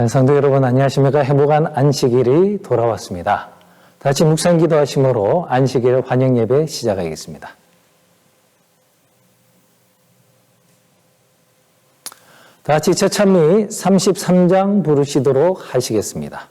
성도 여러분 안녕하십니까? 행복한 안식일이 돌아왔습니다. 다시 묵상 기도하심으로 안식일 환영 예배 시작하겠습니다. 다 같이 처참히 33장 부르시도록 하시겠습니다.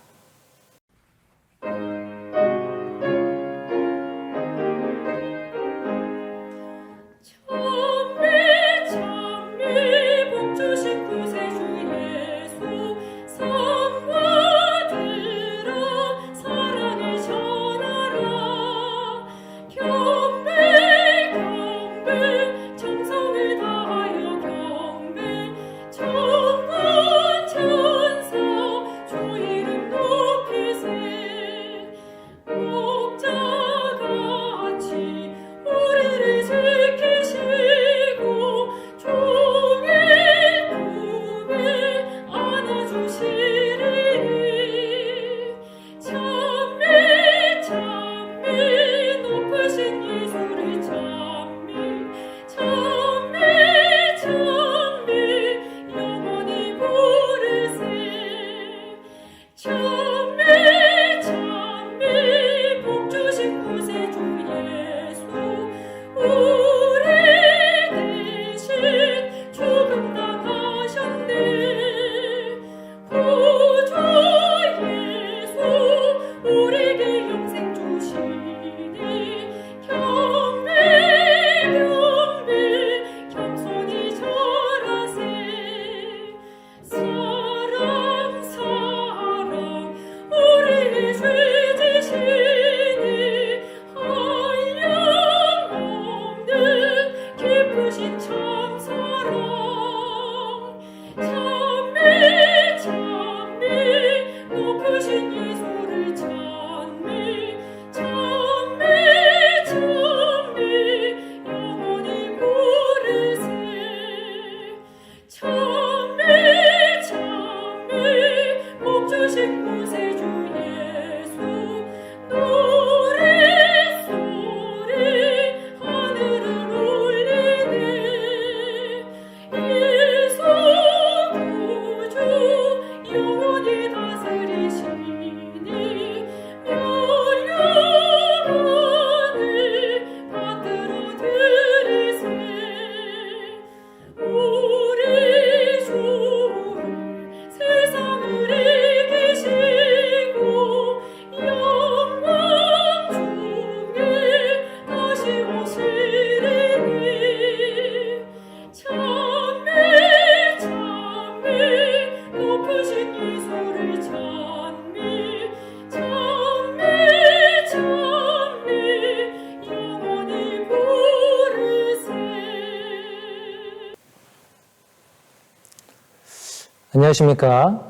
안녕하십니까?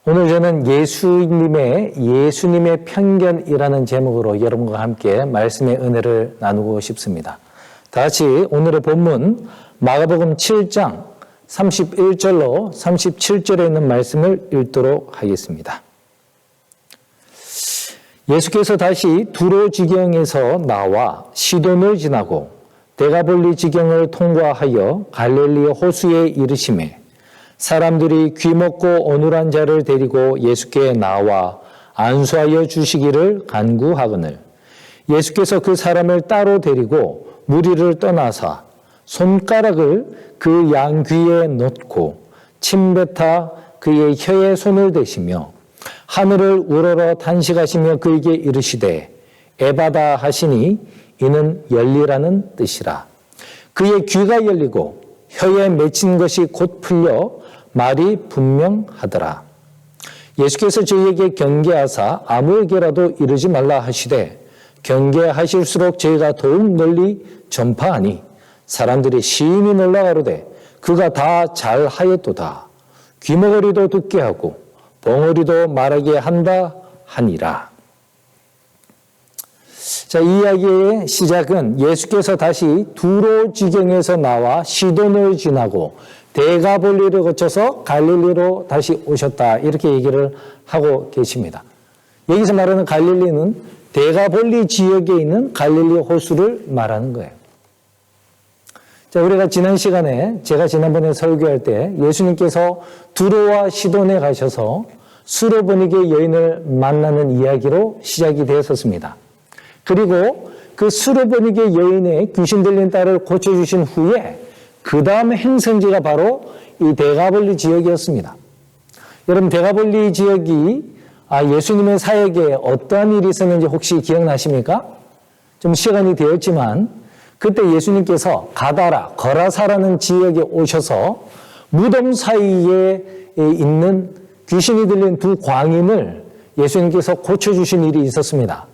오늘 저는 예수님의 편견이라는 제목으로 여러분과 함께 말씀의 은혜를 나누고 싶습니다. 다 같이 오늘의 본문 마가복음 7장 31절로 37절에 있는 말씀을 읽도록 하겠습니다. 예수께서 다시 두로 지경에서 나와 시돈을 지나고 데가볼리 지경을 통과하여 갈릴리 호수에 이르시매 사람들이 귀먹고 어눌한 자를 데리고 예수께 나와 안수하여 주시기를 간구하거늘 예수께서 그 사람을 따로 데리고 무리를 떠나사 손가락을 그 양 귀에 넣고 침뱉어 그의 혀에 손을 대시며 하늘을 우러러 단식하시며 그에게 이르시되 에바다 하시니 이는 열리라는 뜻이라. 그의 귀가 열리고 혀에 맺힌 것이 곧 풀려 말이 분명하더라. 예수께서 저희에게 경계하사 아무에게라도 이르지 말라 하시되 경계하실수록 저희가 더욱 널리 전파하니 사람들이 시인이 놀라가로되 그가 다 잘하였도다. 귀머거리도 듣게 하고 벙어리도 말하게 한다 하니라. 자, 이 이야기의 시작은 예수께서 다시 두로 지경에서 나와 시돈을 지나고 데가볼리를 거쳐서 갈릴리로 다시 오셨다. 이렇게 얘기를 하고 계십니다. 여기서 말하는 갈릴리는 데가볼리 지역에 있는 갈릴리 호수를 말하는 거예요. 자, 우리가 지난 시간에 제가 지난번에 설교할 때 예수님께서 두로와 시돈에 가셔서 수로보니게 여인을 만나는 이야기로 시작이 되었었습니다. 그리고 그 수로보니게 여인의 귀신 들린 딸을 고쳐주신 후에 그 다음 행성지가 바로 이 데가볼리 지역이었습니다. 여러분, 데가볼리 지역이 예수님의 사역에 어떠한 일이 있었는지 혹시 기억나십니까? 좀 시간이 되었지만 그때 예수님께서 가다라, 거라사라는 지역에 오셔서 무덤 사이에 있는 귀신이 들린 두 광인을 예수님께서 고쳐주신 일이 있었습니다.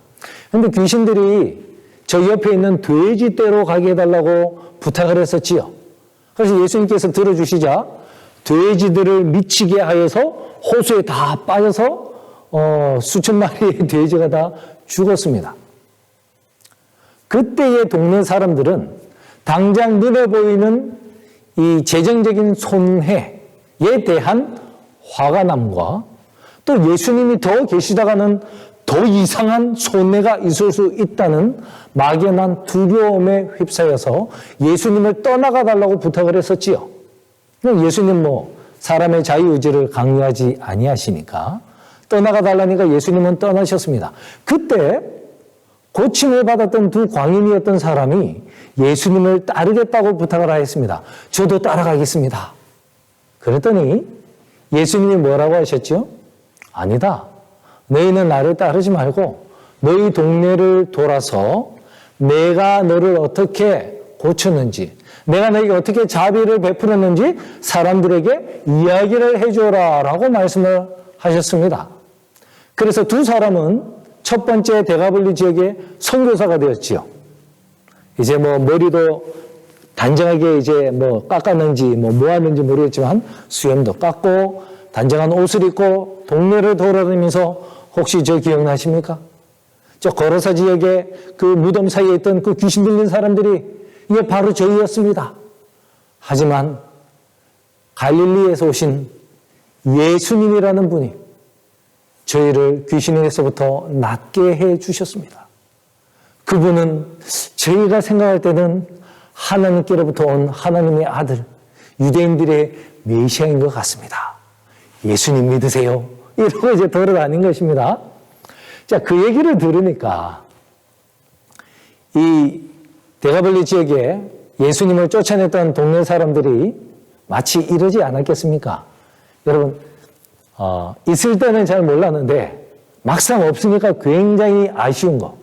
그런데 귀신들이 저 옆에 있는 돼지떼로 가게 해달라고 부탁을 했었지요. 그래서 예수님께서 들어주시자 돼지들을 미치게 하여서 호수에 다 빠져서 수천 마리의 돼지가 다 죽었습니다. 그때의 동네 사람들은 당장 눈에 보이는 이 재정적인 손해에 대한 화가 남과 또 예수님이 더 계시다가는 더 이상한 손해가 있을 수 있다는 막연한 두려움에 휩싸여서 예수님을 떠나가 달라고 부탁을 했었지요. 예수님 사람의 자유의지를 강요하지 아니하시니까 떠나가 달라니까 예수님은 떠나셨습니다. 그때 고침을 받았던 두 광인이었던 사람이 예수님을 따르겠다고 부탁을 하였습니다. 저도 따라가겠습니다. 그랬더니 예수님이 뭐라고 하셨죠? 아니다. 너희는 나를 따르지 말고 너희 동네를 돌아서 내가 너를 어떻게 고쳤는지, 내가 너에게 어떻게 자비를 베풀었는지 사람들에게 이야기를 해줘라 라고 말씀을 하셨습니다. 그래서 두 사람은 첫 번째 데가볼리 지역의 선교사가 되었지요. 이제 머리도 단정하게 이제 깎았는지 뭐 하는지 모르겠지만 수염도 깎고 단정한 옷을 입고 동네를 돌아다니면서 혹시 저 기억나십니까? 저 거라사 지역의 그 무덤 사이에 있던 그 귀신 들린 사람들이 이게 바로 저희였습니다. 하지만 갈릴리에서 오신 예수님이라는 분이 저희를 귀신에게서부터 낫게 해 주셨습니다. 그분은 저희가 생각할 때는 하나님께로부터 온 하나님의 아들, 유대인들의 메시아인 것 같습니다. 예수님 믿으세요. 이러고 이제 돌아다닌 것입니다. 자, 그 얘기를 들으니까 이 데가볼리 지역에 예수님을 쫓아냈던 동네 사람들이 마치 이러지 않았겠습니까? 여러분, 있을 때는 잘 몰랐는데 막상 없으니까 굉장히 아쉬운 거.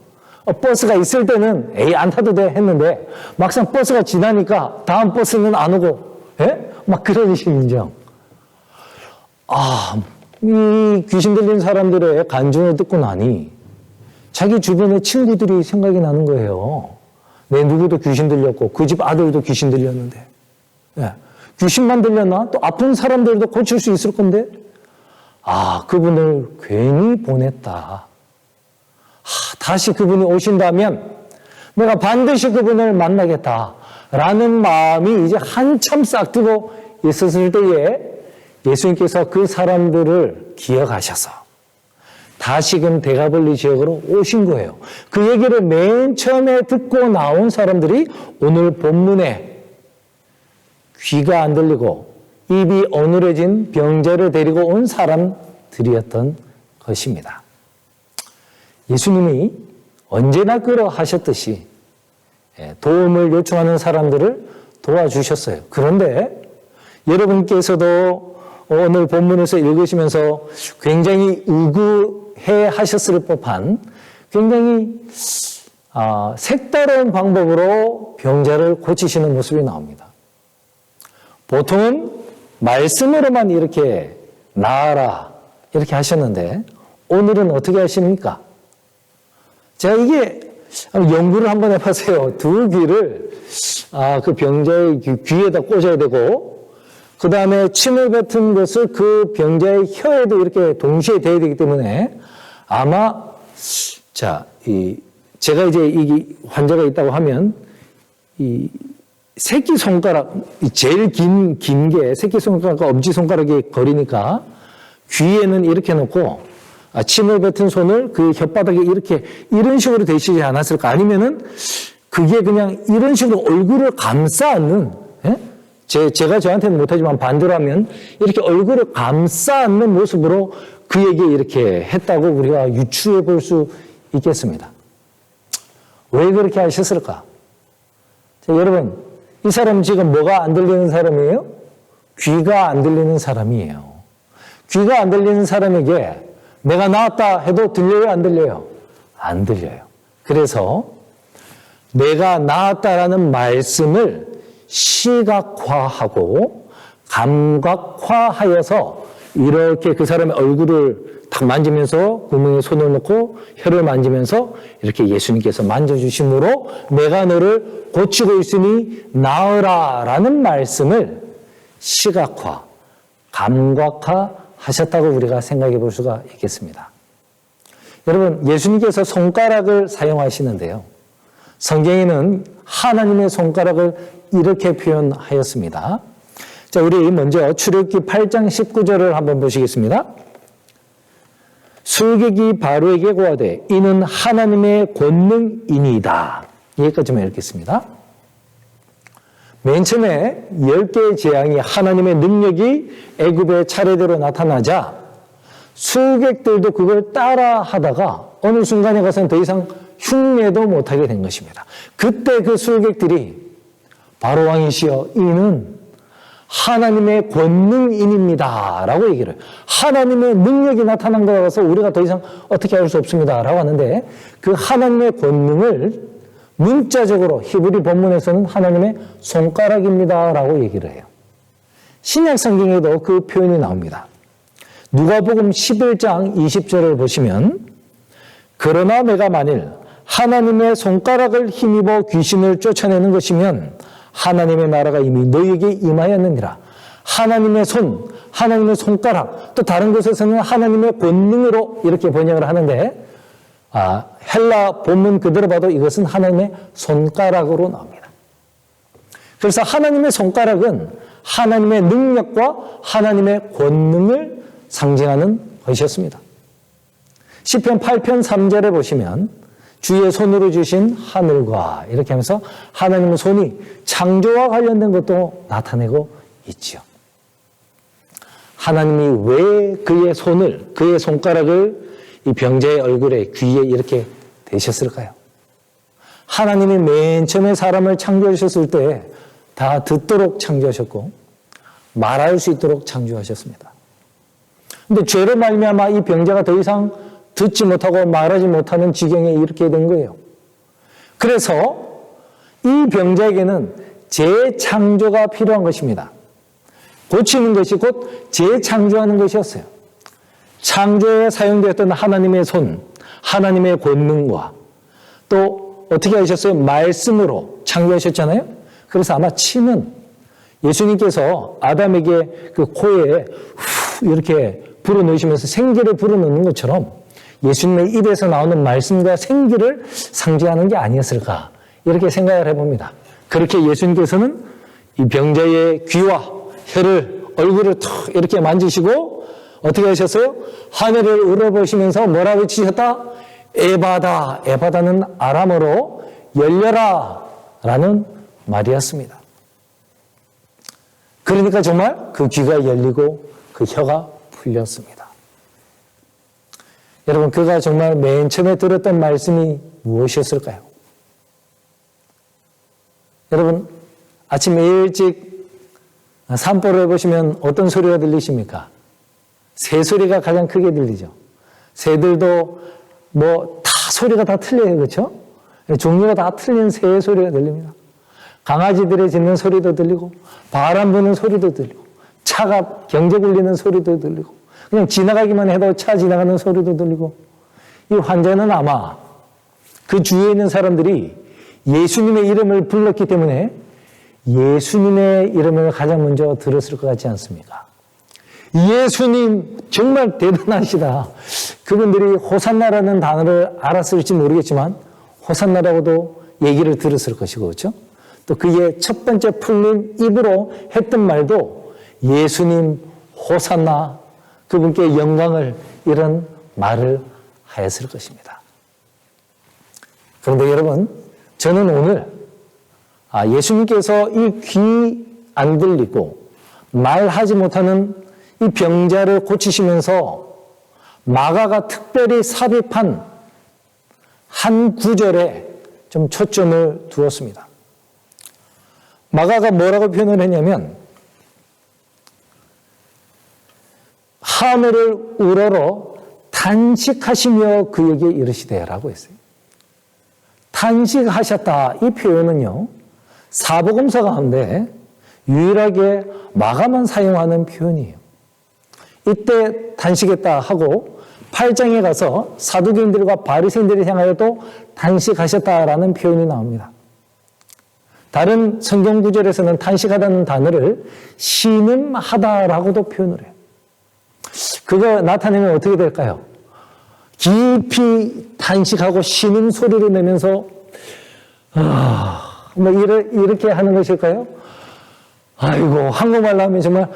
버스가 있을 때는 안 타도 돼 했는데 막상 버스가 지나니까 다음 버스는 안 오고 막 그런 심정. 이 귀신 들린 사람들의 간증을 듣고 나니 자기 주변의 친구들이 생각이 나는 거예요. 내 누구도 귀신 들렸고 그 집 아들도 귀신 들렸는데 귀신만 들렸나? 또 아픈 사람들도 고칠 수 있을 건데 그분을 괜히 보냈다. 다시 그분이 오신다면 내가 반드시 그분을 만나겠다라는 마음이 이제 한참 싹트고 있었을 때에 예수님께서 그 사람들을 기억하셔서 다시금 데가볼리 지역으로 오신 거예요. 그 얘기를 맨 처음에 듣고 나온 사람들이 오늘 본문에 귀가 안 들리고 입이 어눌해진 병자를 데리고 온 사람들이었던 것입니다. 예수님이 언제나 그러하셨듯이 도움을 요청하는 사람들을 도와주셨어요. 그런데 여러분께서도 오늘 본문에서 읽으시면서 굉장히 의구해 하셨을 법한 굉장히 색다른 방법으로 병자를 고치시는 모습이 나옵니다. 보통은 말씀으로만 이렇게 나아라 이렇게 하셨는데 오늘은 어떻게 하십니까? 제가 이게 연구를 한번 해봤어요. 두 귀를 그 병자의 귀에다 꽂아야 되고 그 다음에 침을 뱉은 것을 그 병자의 혀에도 이렇게 동시에 대야 되기 때문에 아마 제가 이제 이 환자가 있다고 하면 이 새끼손가락 제일 긴 게 새끼손가락과 엄지손가락이 거리니까 귀에는 이렇게 놓고 침을 뱉은 손을 그 혓바닥에 이렇게 이런 식으로 대시지 않았을까? 아니면은 그게 그냥 이런 식으로 얼굴을 감싸 안는, 예? 제가 저한테는 못하지만 반대로 하면 이렇게 얼굴을 감싸 안는 모습으로 그에게 이렇게 했다고 우리가 유추해 볼 수 있겠습니다. 왜 그렇게 하셨을까? 자, 여러분, 이 사람 지금 뭐가 안 들리는 사람이에요? 귀가 안 들리는 사람이에요. 귀가 안 들리는 사람에게 내가 나왔다 해도 들려요, 안 들려요? 안 들려요. 그래서 내가 나왔다라는 말씀을 시각화하고 감각화하여서 이렇게 그 사람의 얼굴을 딱 만지면서 구멍에 손을 넣고 혀를 만지면서 이렇게 예수님께서 만져주심으로 내가 너를 고치고 있으니 나으라 라는 말씀을 시각화, 감각화 하셨다고 우리가 생각해 볼 수가 있겠습니다. 여러분, 예수님께서 손가락을 사용하시는데요. 성경에는 하나님의 손가락을 이렇게 표현하였습니다. 자, 우리 먼저 출애굽기 8장 19절을 한번 보시겠습니다. 술객이 바로에게 고하되 이는 하나님의 권능이니이다. 여기까지만 읽겠습니다. 맨 처음에 10개의 재앙이 하나님의 능력이 애굽에 차례대로 나타나자 술객들도 그걸 따라 하다가 어느 순간에 가서는 더 이상 흉내도 못하게 된 것입니다. 그때 그 술객들이 바로 왕이시여 이는 하나님의 권능인입니다 라고 얘기를 해요. 하나님의 능력이 나타난 거라서 우리가 더 이상 어떻게 할 수 없습니다 라고 하는데 그 하나님의 권능을 문자적으로 히브리 본문에서는 하나님의 손가락입니다 라고 얘기를 해요. 신약 성경에도 그 표현이 나옵니다. 누가복음 11장 20절을 보시면 그러나 내가 만일 하나님의 손가락을 힘입어 귀신을 쫓아내는 것이면 하나님의 나라가 이미 너희에게 임하였느니라. 하나님의 손, 하나님의 손가락, 또 다른 곳에서는 하나님의 권능으로 이렇게 번역을 하는데 헬라 본문 그대로 봐도 이것은 하나님의 손가락으로 나옵니다. 그래서 하나님의 손가락은 하나님의 능력과 하나님의 권능을 상징하는 것이었습니다. 시편 8편 3절에 보시면 주의 손으로 주신 하늘과 이렇게 하면서 하나님의 손이 창조와 관련된 것도 나타내고 있죠. 하나님이 왜 그의 손을, 그의 손가락을 이 병자의 얼굴에, 귀에 이렇게 대셨을까요? 하나님이 맨 처음에 사람을 창조하셨을 때 다 듣도록 창조하셨고 말할 수 있도록 창조하셨습니다. 근데 죄로 말미암아 이 병자가 더 이상 듣지 못하고 말하지 못하는 지경에 이렇게 된 거예요. 그래서 이 병자에게는 재창조가 필요한 것입니다. 고치는 것이 곧 재창조하는 것이었어요. 창조에 사용되었던 하나님의 손, 하나님의 권능과 또 어떻게 하셨어요? 말씀으로 창조하셨잖아요. 그래서 아마 침은 예수님께서 아담에게 그 코에 후 이렇게 불어넣으시면서 생기를 불어넣는 것처럼 예수님의 입에서 나오는 말씀과 생기를 상징하는 게 아니었을까 이렇게 생각을 해봅니다. 그렇게 예수님께서는 이 병자의 귀와 혀를 얼굴을 툭 이렇게 만지시고 어떻게 하셨어요? 하늘을 우러보시면서 뭐라고 외치셨다? 에바다. 에바다는 아람어로 열려라 라는 말이었습니다. 그러니까 정말 그 귀가 열리고 그 혀가 풀렸습니다. 여러분, 그가 정말 맨 처음에 들었던 말씀이 무엇이었을까요? 여러분, 아침 일찍 산보를 해보시면 어떤 소리가 들리십니까? 새 소리가 가장 크게 들리죠. 새들도 다 소리가 다 틀려요. 그렇죠? 종류가 다 틀린 새 소리가 들립니다. 강아지들의 짖는 소리도 들리고 바람 부는 소리도 들리고 차가 경적 울리는 소리도 들리고 그냥 지나가기만 해도 차 지나가는 소리도 들리고 이 환자는 아마 그 주위에 있는 사람들이 예수님의 이름을 불렀기 때문에 예수님의 이름을 가장 먼저 들었을 것 같지 않습니까? 예수님 정말 대단하시다. 그분들이 호산나라는 단어를 알았을지 모르겠지만 호산나라고도 얘기를 들었을 것이고 그렇죠? 또 그의 첫 번째 풀린 입으로 했던 말도 예수님 호산나 그분께 영광을 이런 말을 하였을 것입니다. 그런데 여러분 저는 오늘 예수님께서 이 귀 안 들리고 말하지 못하는 이 병자를 고치시면서 마가가 특별히 삽입한 한 구절에 좀 초점을 두었습니다. 마가가 뭐라고 표현을 했냐면 하늘을 우러러 탄식하시며 그에게 이르시되라고 했어요. 탄식하셨다, 이 표현은요, 사복음서 가운데 유일하게 마가만 사용하는 표현이에요. 이때 탄식했다 하고 8장에 가서 사두개인들과 바리새인들을 향하여도 탄식하셨다라는 표현이 나옵니다. 다른 성경 구절에서는 탄식하다는 단어를 신음하다라고도 표현을 해요. 그거 나타내면 어떻게 될까요? 깊이 탄식하고 신음 소리를 내면서 뭐 이렇게 하는 것일까요? 아이고, 한국말로 하면 정말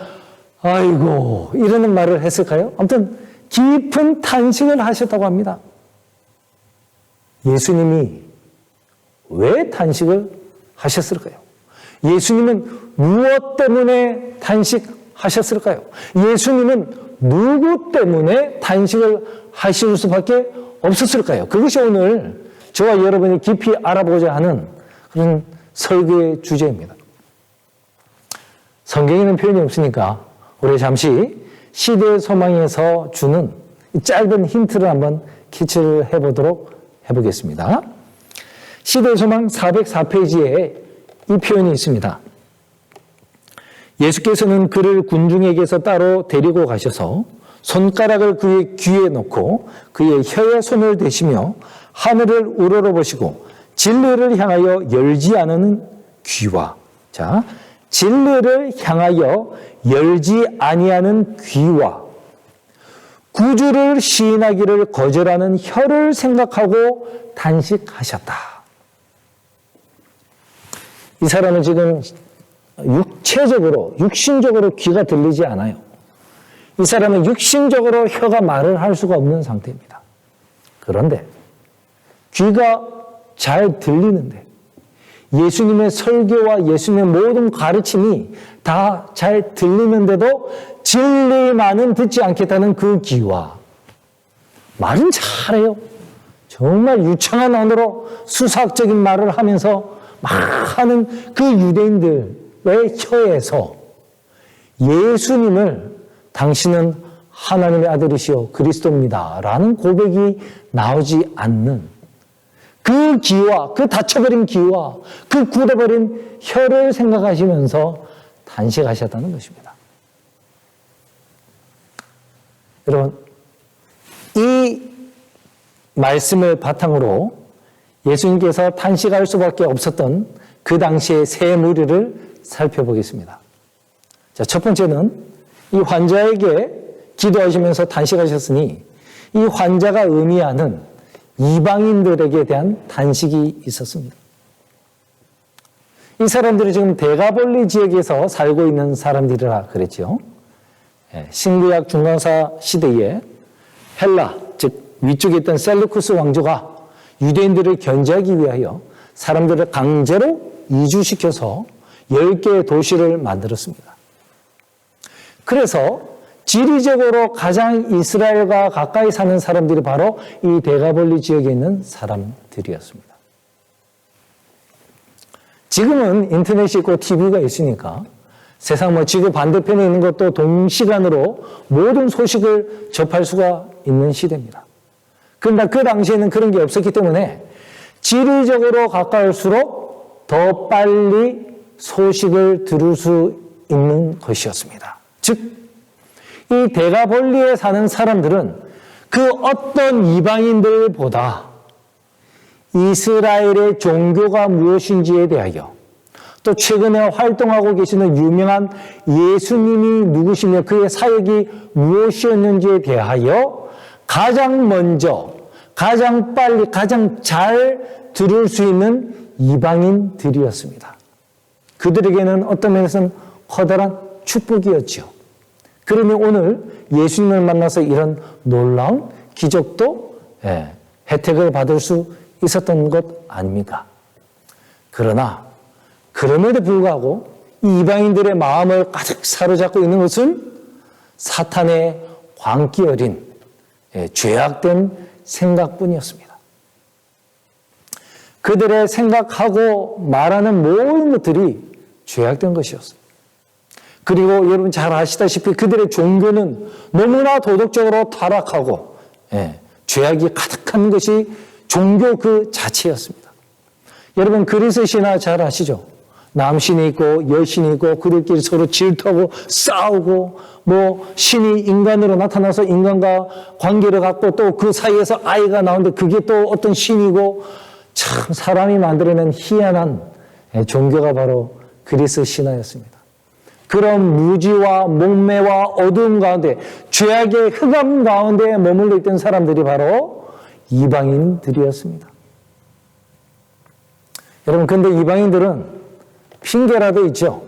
아이고 이러는 말을 했을까요? 아무튼 깊은 탄식을 하셨다고 합니다. 예수님이 왜 탄식을 하셨을까요? 예수님은 무엇 때문에 탄식하셨을까요? 예수님은 누구 때문에 탄식을 하실 수밖에 없었을까요? 그것이 오늘 저와 여러분이 깊이 알아보고자 하는 그런 설교의 주제입니다. 성경에는 표현이 없으니까 우리 잠시 시대의 소망에서 주는 짧은 힌트를 한번 캐치를 해보겠습니다. 시대의 소망 404페이지에 이 표현이 있습니다. 예수께서는 그를 군중에게서 따로 데리고 가셔서 손가락을 그의 귀에 놓고 그의 혀에 손을 대시며 하늘을 우러러보시고 진리를 향하여 열지 않은 귀와, 자, 진리를 향하여 열지 아니하는 귀와 구주를 시인하기를 거절하는 혀를 생각하고 탄식하셨다. 이 사람은 지금 육신적으로 귀가 들리지 않아요. 이 사람은 육신적으로 혀가 말을 할 수가 없는 상태입니다. 그런데 귀가 잘 들리는데 예수님의 설교와 예수님의 모든 가르침이 다 잘 들리는데도 진리만은 듣지 않겠다는 그 귀와 말은 잘해요. 정말 유창한 언어로 수사학적인 말을 하면서 막 하는 그 유대인들의 혀에서 예수님을 당신은 하나님의 아들이시오 그리스도입니다 라는 고백이 나오지 않는 그 귀와 그 닫혀버린 귀와 그 굳어버린 혀를 생각하시면서 탄식하셨다는 것입니다. 여러분, 이 말씀을 바탕으로 예수님께서 탄식할 수밖에 없었던 그 당시의 세 무리를 살펴보겠습니다. 자, 첫 번째는 이 환자에게 기도하시면서 탄식하셨으니 이 환자가 의미하는 이방인들에게 대한 탄식이 있었습니다. 이 사람들이 지금 대가볼리 지역에서 살고 있는 사람들이라 그랬죠. 신구약 중간사 시대에 헬라, 즉 위쪽에 있던 셀루쿠스 왕조가 유대인들을 견제하기 위하여 사람들을 강제로 이주시켜서 10개의 도시를 만들었습니다. 그래서 지리적으로 가장 이스라엘과 가까이 사는 사람들이 바로 이 대가볼리 지역에 있는 사람들이었습니다. 지금은 인터넷이 있고 TV가 있으니까 세상 지구 반대편에 있는 것도 동시간으로 모든 소식을 접할 수가 있는 시대입니다. 그런데 그 당시에는 그런 게 없었기 때문에 지리적으로 가까울수록 더 빨리 소식을 들을 수 있는 것이었습니다. 즉, 이 대가볼리에 사는 사람들은 그 어떤 이방인들보다 이스라엘의 종교가 무엇인지에 대하여 또 최근에 활동하고 계시는 유명한 예수님이 누구시며 그의 사역이 무엇이었는지에 대하여 가장 먼저, 가장 빨리, 가장 잘 들을 수 있는 이방인들이었습니다. 그들에게는 어떤 면에서는 커다란 축복이었죠. 그러니 오늘 예수님을 만나서 이런 놀라운 기적도 혜택을 받을 수 있었던 것 아닙니까? 그러나 그럼에도 불구하고 이 이방인들의 마음을 가득 사로잡고 있는 것은 사탄의 광기 어린 죄악된 생각뿐이었습니다. 그들의 생각하고 말하는 모든 것들이 죄악된 것이었어요. 그리고 여러분 잘 아시다시피 그들의 종교는 너무나 도덕적으로 타락하고 죄악이 가득한 것이 종교 그 자체였습니다. 여러분 그리스 신화 잘 아시죠? 남신이 있고 여신이 있고 그들끼리 서로 질투하고 싸우고 신이 인간으로 나타나서 인간과 관계를 갖고 또 그 사이에서 아이가 나오는데 그게 또 어떤 신이고 참 사람이 만들어낸 희한한 종교가 바로 그리스 신화였습니다. 그런 무지와 목매와 어두움 가운데 죄악의 흑암 가운데 머물러 있던 사람들이 바로 이방인들이었습니다. 여러분 근데 이방인들은 핑계라도 있죠.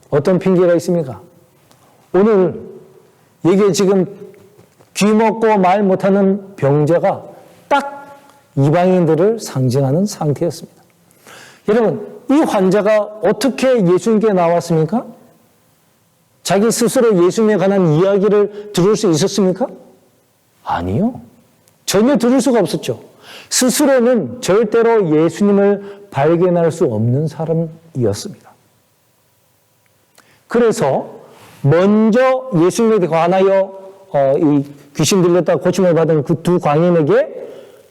어떤 핑계가 있습니까? 오늘 이게 지금 귀 먹고 말 못하는 병자가 딱 이방인들을 상징하는 상태였습니다. 여러분 이 환자가 어떻게 예수님께 나왔습니까? 자기 스스로 예수님에 관한 이야기를 들을 수 있었습니까? 아니요. 전혀 들을 수가 없었죠. 스스로는 절대로 예수님을 발견할 수 없는 사람이었습니다. 그래서 먼저 예수님에 관하여 이 귀신 들렸다 고침을 받은 그 두 광인에게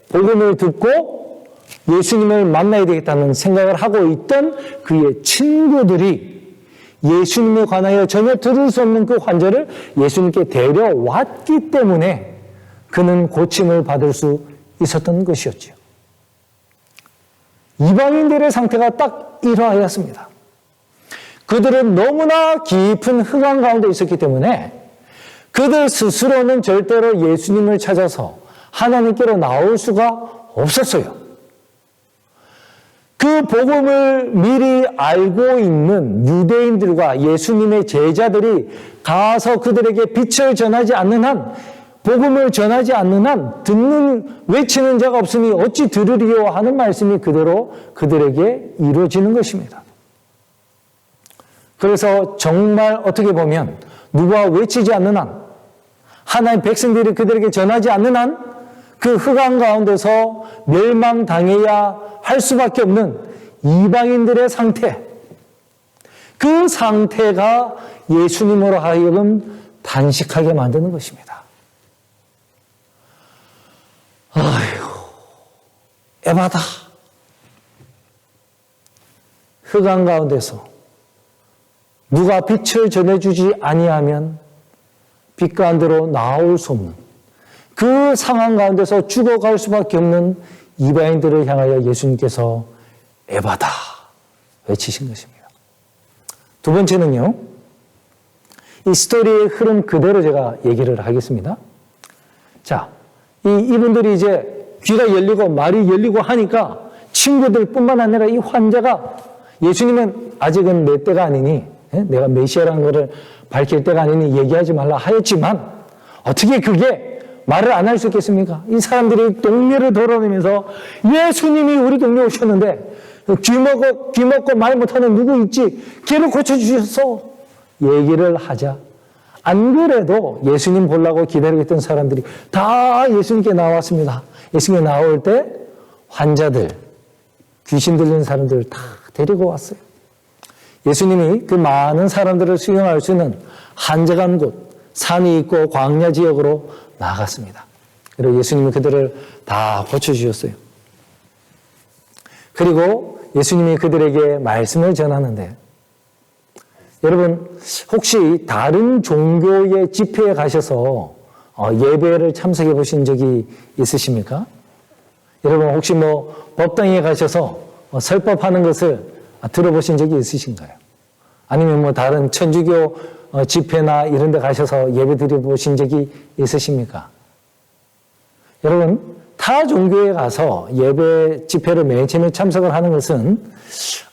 복음을 듣고 예수님을 만나야 되겠다는 생각을 하고 있던 그의 친구들이 예수님에 관하여 전혀 들을 수 없는 그 환자를 예수님께 데려왔기 때문에 그는 고침을 받을 수 있었던 것이었죠. 이방인들의 상태가 딱 이러하였습니다. 그들은 너무나 깊은 흑암 가운데 있었기 때문에 그들 스스로는 절대로 예수님을 찾아서 하나님께로 나올 수가 없었어요. 그 복음을 미리 알고 있는 유대인들과 예수님의 제자들이 가서 그들에게 빛을 전하지 않는 한, 복음을 전하지 않는 한 외치는 자가 없으니 어찌 들으리요 하는 말씀이 그대로 그들에게 이루어지는 것입니다. 그래서 정말 어떻게 보면 누가 외치지 않는 한, 하나님 백성들이 그들에게 전하지 않는 한 그 흑암 가운데서 멸망당해야 할 수밖에 없는 이방인들의 상태, 그 상태가 예수님으로 하여금 단식하게 만드는 것입니다. 아휴, 에바다. 흑암 가운데서 누가 빛을 전해주지 아니하면 빛 가운데로 나올 수 없는 그 상황 가운데서 죽어갈 수밖에 없는 이방인들을 향하여 예수님께서 에바다 외치신 것입니다. 두 번째는요, 이 스토리의 흐름 그대로 제가 얘기를 하겠습니다. 자, 이분들이 이제 귀가 열리고 말이 열리고 하니까 친구들뿐만 아니라 이 환자가 예수님은 아직은 내 때가 아니니, 내가 메시아라는 것을 밝힐 때가 아니니 얘기하지 말라 하였지만 어떻게 그게 말을 안 할 수 있겠습니까? 이 사람들이 동네를 돌아다니면서 예수님이 우리 동네에 오셨는데 귀 먹고 말 못하는 누구 있지? 걔를 고쳐주셔서 얘기를 하자. 안 그래도 예수님 보려고 기다리고 있던 사람들이 다 예수님께 나왔습니다. 예수님께 나올 때 환자들, 귀신 들린 사람들을 다 데리고 왔어요. 예수님이 그 많은 사람들을 수용할 수 있는 한적한 곳, 산이 있고 광야 지역으로 나아갔습니다. 그리고 예수님이 그들을 다 고쳐주셨어요. 그리고 예수님이 그들에게 말씀을 전하는데, 여러분 혹시 다른 종교의 집회에 가셔서 예배를 참석해 보신 적이 있으십니까? 여러분 혹시 법당에 가셔서 설법하는 것을 들어보신 적이 있으신가요? 아니면 다른 천주교 집회나 이런 데 가셔서 예배 드려보신 적이 있으십니까? 여러분, 타 종교에 가서 예배 집회를 맨 처음에 참석을 하는 것은,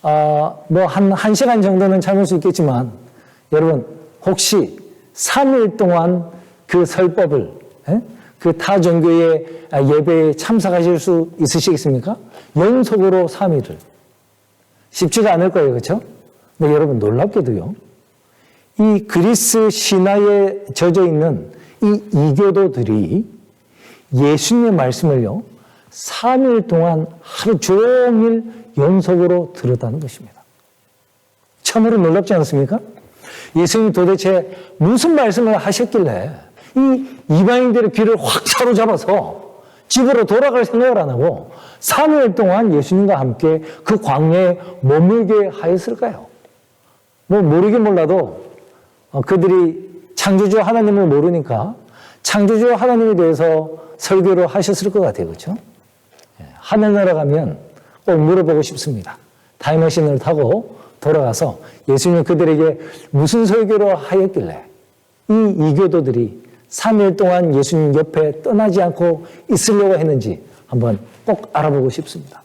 한 시간 정도는 참을 수 있겠지만, 여러분, 혹시 3일 동안 그 설법을, 그 타 종교의 예배에 참석하실 수 있으시겠습니까? 연속으로 3일을. 쉽지가 않을 거예요. 그렇죠? 근데 여러분 놀랍게도요. 이 그리스 신화에 젖어 있는 이 이교도들이 예수님의 말씀을요. 3일 동안 하루 종일 연속으로 들었다는 것입니다. 참으로 놀랍지 않습니까? 예수님이 도대체 무슨 말씀을 하셨길래 이 이방인들의 귀를 확 사로잡아서 집으로 돌아갈 생각을 안 하고 3일 동안 예수님과 함께 그 광야에 머물게 하였을까요? 뭐 모르긴 몰라도 그들이 창조주 하나님을 모르니까 창조주 하나님에 대해서 설교를 하셨을 것 같아요. 그렇죠? 하늘나라 가면 꼭 물어보고 싶습니다. 타임머신을 타고 돌아가서 예수님이 그들에게 무슨 설교를 하였길래 이 이교도들이 3일 동안 예수님 옆에 떠나지 않고 있으려고 했는지 한번 꼭 알아보고 싶습니다.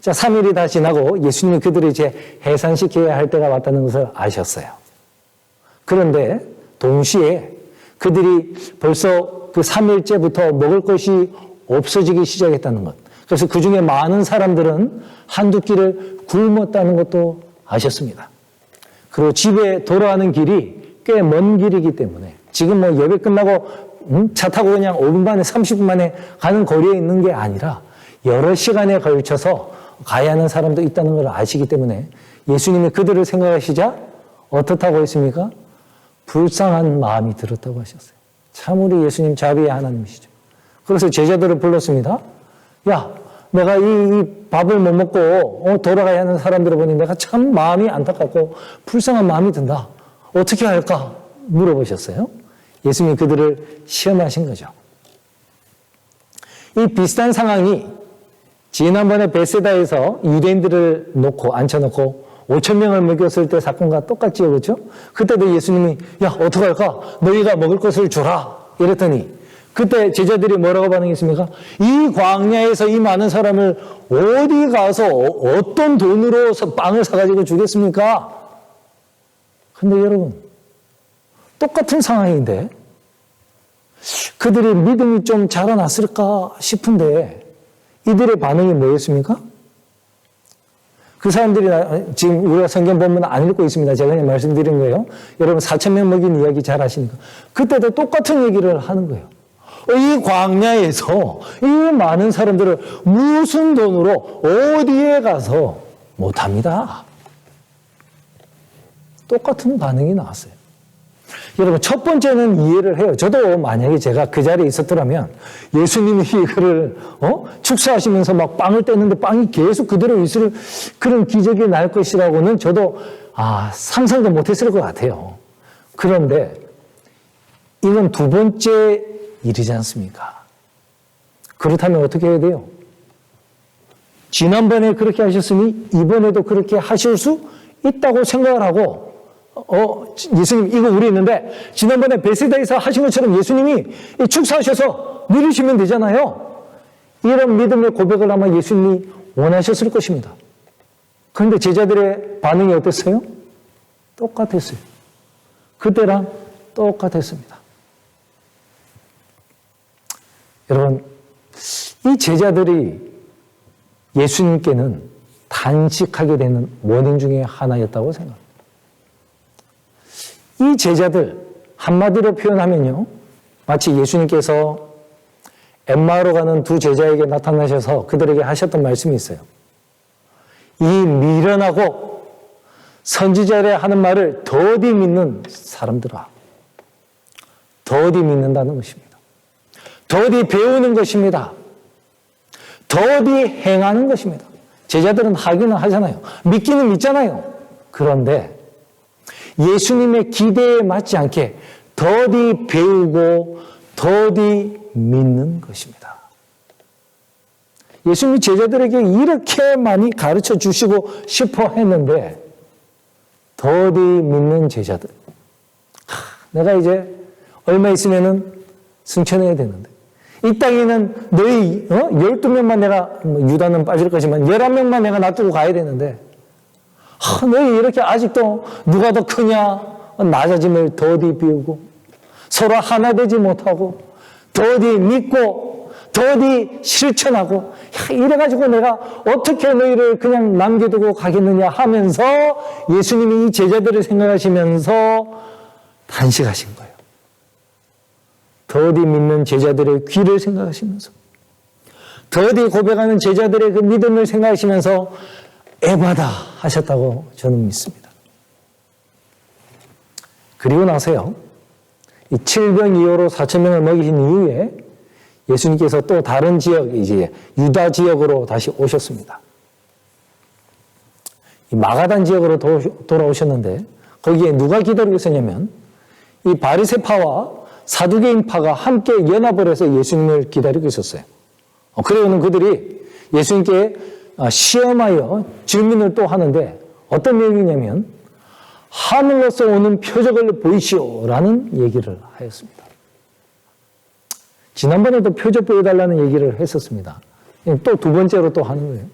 자, 3일이 다 지나고 예수님이 그들을 이제 해산시켜야 할 때가 왔다는 것을 아셨어요. 그런데 동시에 그들이 벌써 그 3일째부터 먹을 것이 없어지기 시작했다는 것. 그래서 그 중에 많은 사람들은 한두 끼를 굶었다는 것도 아셨습니다. 그리고 집에 돌아가는 길이 꽤 먼 길이기 때문에 지금 뭐 예배 끝나고 차 타고 그냥 5분 만에 30분 만에 가는 거리에 있는 게 아니라 여러 시간에 걸쳐서 가야 하는 사람도 있다는 걸 아시기 때문에 예수님이 그들을 생각하시자 어떻다고 했습니까? 불쌍한 마음이 들었다고 하셨어요. 참 우리 예수님 자비의 하나님이시죠. 그래서 제자들을 불렀습니다. 야, 내가 이 밥을 못 먹고 돌아가야 하는 사람들을 보니 내가 참 마음이 안타깝고 불쌍한 마음이 든다. 어떻게 할까? 물어보셨어요. 예수님이 그들을 시험하신 거죠. 이 비슷한 상황이 지난번에 베세다에서 유대인들을 앉혀놓고 5,000명을 먹였을 때 사건과 똑같지요. 그렇죠? 그때도 예수님이 야 어떡할까? 너희가 먹을 것을 주라. 이랬더니 그때 제자들이 뭐라고 반응했습니까? 이 광야에서 이 많은 사람을 어디 가서 어떤 돈으로 빵을 사가지고 주겠습니까? 근데 여러분 똑같은 상황인데 그들의 믿음이 좀 자라났을까 싶은데 이들의 반응이 뭐였습니까? 그 사람들이 지금 우리가 성경 본문 안 읽고 있습니다. 제가 그냥 말씀드린 거예요. 여러분 4,000명 먹인 이야기 잘 아시니까. 그때도 똑같은 얘기를 하는 거예요. 이 광야에서 이 많은 사람들을 무슨 돈으로 어디에 가서 못합니다. 똑같은 반응이 나왔어요. 여러분 첫 번째는 이해를 해요. 저도 만약에 제가 그 자리에 있었더라면 예수님이 이거를 축사하시면서 막 빵을 떼는데 빵이 계속 그대로 있을 그런 기적이 날 것이라고는 저도 상상도 못했을 것 같아요. 그런데 이건 두 번째 일이지 않습니까? 그렇다면 어떻게 해야 돼요? 지난번에 그렇게 하셨으니 이번에도 그렇게 하실 수 있다고 생각을 하고 예수님 이거 우리 있는데 지난번에 베세다에서 하신 것처럼 예수님이 축사하셔서 누리시면 되잖아요. 이런 믿음의 고백을 아마 예수님이 원하셨을 것입니다. 그런데 제자들의 반응이 어땠어요? 똑같았어요. 그때랑 똑같았습니다. 여러분 이 제자들이 예수님께는 단식하게 되는 원인 중에 하나였다고 생각합니다. 이 제자들 한마디로 표현하면요. 마치 예수님께서 엠마오로 가는 두 제자에게 나타나셔서 그들에게 하셨던 말씀이 있어요. 이 미련하고 선지자들이 하는 말을 더디 믿는 사람들아. 더디 믿는다는 것입니다. 더디 배우는 것입니다. 더디 행하는 것입니다. 제자들은 하기는 하잖아요. 믿기는 믿잖아요. 그런데 예수님의 기대에 맞지 않게 더디 배우고 더디 믿는 것입니다. 예수님이 제자들에게 이렇게 많이 가르쳐 주시고 싶어 했는데 더디 믿는 제자들. 내가 이제 얼마 있으면은 승천해야 되는데 이 땅에는 너희 12명만 내가 유다는 빠질 거지만 11명만 내가 놔두고 가야 되는데 너희 이렇게 아직도 누가 더 크냐 낮아짐을 더디 비우고 서로 하나 되지 못하고 더디 믿고 더디 실천하고, 야, 이래가지고 내가 어떻게 너희를 그냥 남겨두고 가겠느냐 하면서 예수님이 이 제자들을 생각하시면서 단식하신 거예요. 더디 믿는 제자들의 귀를 생각하시면서, 더디 고백하는 제자들의 그 믿음을 생각하시면서 에바다 하셨다고 저는 믿습니다. 그리고 나서요, 이 7병 2호로 4,000명을 먹이신 이후에 예수님께서 또 다른 지역, 이제 유다 지역으로 다시 오셨습니다. 이 마가단 지역으로 돌아오셨는데 거기에 누가 기다리고 있었냐면 이 바리새파와 사두개인파가 함께 연합을 해서 예수님을 기다리고 있었어요. 그래서는 그들이 예수님께 시험하여 질문을 또 하는데 어떤 내용이냐면 하늘로서 오는 표적을 보이시오라는 얘기를 하였습니다. 지난번에도 표적 보여달라는 얘기를 했었습니다. 또 두 번째로 또 하는 거예요.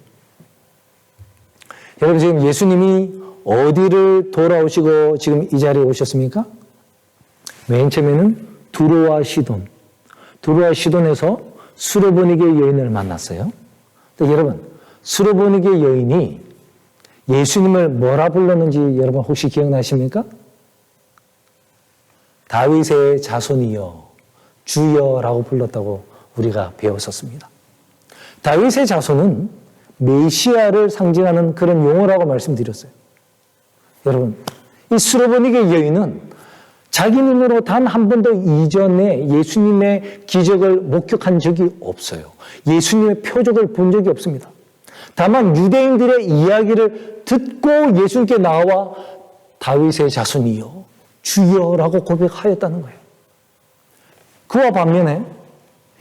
여러분 지금 예수님이 어디를 돌아오시고 지금 이 자리에 오셨습니까? 맨 처음에는 두로와 시돈. 두로와 시돈에서 수로보니게 여인을 만났어요. 근데 여러분 수로보니게 여인이 예수님을 뭐라 불렀는지 여러분 혹시 기억나십니까? 다윗의 자손이여 주여라고 불렀다고 우리가 배웠었습니다. 다윗의 자손은 메시아를 상징하는 그런 용어라고 말씀드렸어요. 여러분, 이 수로보니게 여인은 자기 눈으로 단 한 번도 이전에 예수님의 기적을 목격한 적이 없어요. 예수님의 표적을 본 적이 없습니다. 다만 유대인들의 이야기를 듣고 예수님께 나와 다윗의 자손이여 주여라고 고백하였다는 거예요. 그와 반면에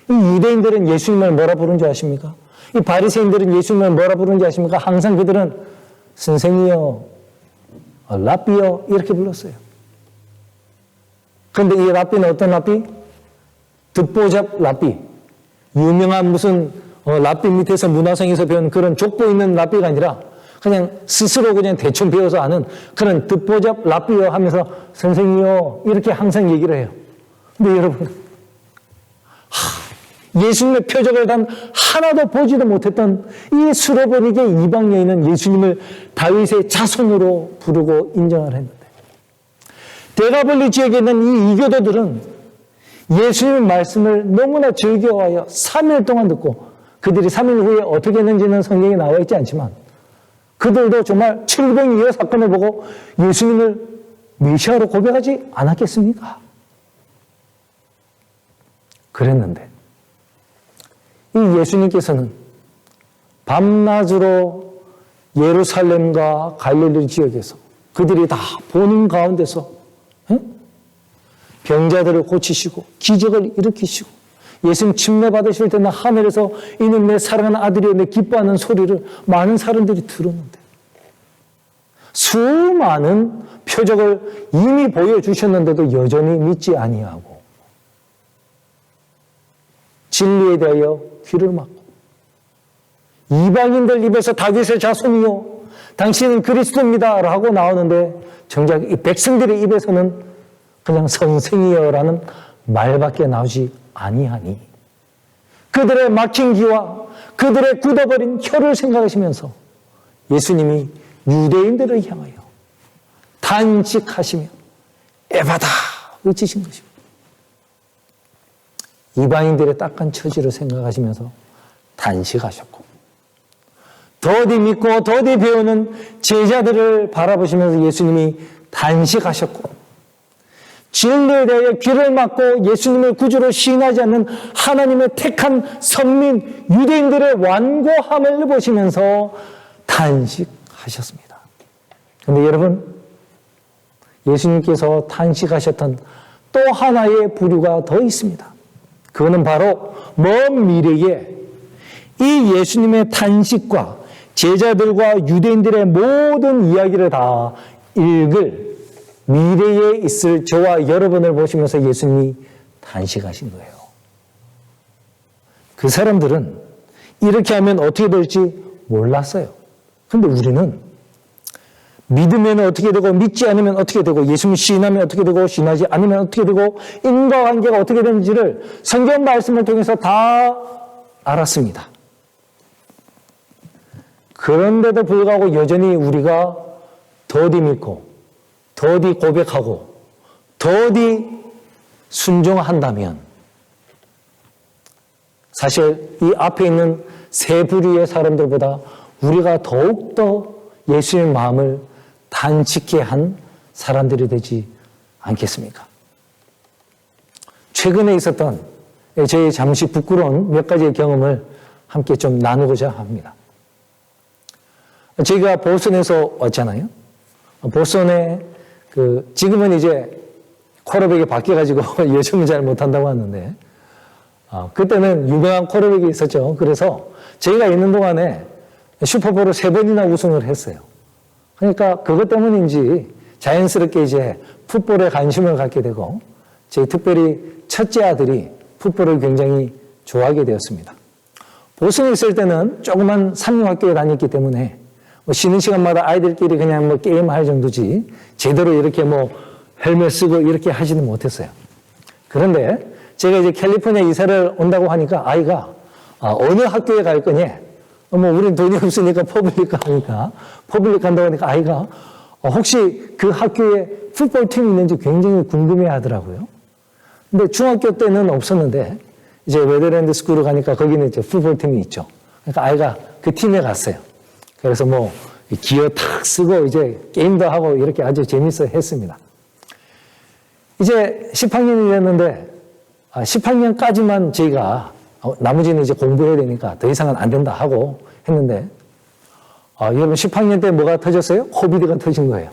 이 유대인들은 예수님을 뭐라 부른지 아십니까? 이 바리새인들은 예수님을 뭐라 부른지 아십니까? 항상 그들은 선생이여, 랍비여 이렇게 불렀어요. 그런데 이 랍비는 어떤 랍비? 듣보잡 랍비. 유명한 무슨 랍비 밑에서 문화성에서 배운 그런 족보 있는 랍비가 아니라 그냥 스스로 그냥 대충 배워서 아는 그런 듣보잡 랍비여 하면서 선생이여 이렇게 항상 얘기를 해요. 근데 여러분 예수님의 표적을 단 하나도 보지도 못했던 이 수로보니게 이방 여인은 예수님을 다윗의 자손으로 부르고 인정을 했는데 데가볼리 지역에 있는 이 이교도들은 예수님의 말씀을 너무나 즐거워하여 3일 동안 듣고 그들이 3일 후에 어떻게 했는지는 성경에 나와 있지 않지만 그들도 정말 7병 2호 사건을 보고 예수님을 메시아로 고백하지 않았겠습니까? 그랬는데 이 예수님께서는 밤낮으로 예루살렘과 갈릴리 지역에서 그들이 다 보는 가운데서 병자들을 고치시고 기적을 일으키시고 예수님 침례 받으실 때는 하늘에서 이는 내 사랑하는 아들이여 내 기뻐하는 소리를 많은 사람들이 들었는데 수많은 표적을 이미 보여주셨는데도 여전히 믿지 아니하고 진리에 대하여 귀를 막고 이방인들 입에서 다윗의 자손이요 당신은 그리스도입니다 라고 나오는데 정작 이 백성들의 입에서는 그냥 선생이여라는 말밖에 나오지 아니하니 그들의 막힌 귀와 그들의 굳어버린 혀를 생각하시면서 예수님이 유대인들을 향하여 단식하시며 에바다 외치신 것입니다. 이방인들의 딱한 처지를 생각하시면서 단식하셨고 더디 믿고 더디 배우는 제자들을 바라보시면서 예수님이 단식하셨고 진리에 대하여 귀를 막고 예수님을 구주로 시인하지 않는 하나님의 택한 선민 유대인들의 완고함을 보시면서 단식하셨습니다. 그런데 여러분 예수님께서 단식하셨던 또 하나의 부류가 더 있습니다. 그거는 바로 먼 미래에 이 예수님의 단식과 제자들과 유대인들의 모든 이야기를 다 읽을 미래에 있을 저와 여러분을 보시면서 예수님이 단식하신 거예요. 그 사람들은 이렇게 하면 어떻게 될지 몰랐어요. 그런데 우리는 믿으면 어떻게 되고 믿지 않으면 어떻게 되고 예수님 시인하면 어떻게 되고 시인하지 않으면 어떻게 되고 인과관계가 어떻게 되는지를 성경 말씀을 통해서 다 알았습니다. 그런데도 불구하고 여전히 우리가 더디 믿고, 더디 고백하고, 더디 순종한다면 사실 이 앞에 있는 세 부류의 사람들보다 우리가 더욱더 예수의 마음을 단찍게 한 사람들이 되지 않겠습니까? 최근에 있었던 저희 잠시 부끄러운 몇 가지의 경험을 함께 좀 나누고자 합니다. 저희가 보스턴에서 왔잖아요. 보스턴에 지금은 이제 쿼터백이 바뀌어가지고 요즘은 잘 못한다고 하는데 그때는 유명한 쿼터백이 있었죠. 그래서 저희가 있는 동안에 슈퍼볼을 3번이나 우승을 했어요. 그러니까 그것 때문인지 자연스럽게 이제 풋볼에 관심을 갖게 되고 저희 특별히 첫째 아들이 풋볼을 굉장히 좋아하게 되었습니다. 보스턴에 있을 때는 조그만 상용학교에 다녔기 때문에 쉬는 시간마다 아이들끼리 그냥 게임할 정도지 제대로 이렇게 헬멧 쓰고 이렇게 하지는 못했어요. 그런데 제가 이제 캘리포니아 이사를 온다고 하니까 아이가 어느 학교에 갈 거니? 우린 돈이 없으니까 퍼블릭 가니까 퍼블릭 간다고 하니까 아이가 혹시 그 학교에 풋볼팀이 있는지 굉장히 궁금해 하더라고요. 근데 중학교 때는 없었는데 이제 웨더랜드 스쿨을 가니까 거기는 이제 풋볼팀이 있죠. 그러니까 아이가 그 팀에 갔어요. 그래서 기어 탁 쓰고 이제 게임도 하고 이렇게 아주 재밌어 했습니다. 이제 10학년이 됐는데 10학년까지만 저희가 나머지는 이제 공부해야 되니까 더 이상은 안 된다 하고 했는데 여러분 10학년 때 뭐가 터졌어요? 코비드가 터진 거예요.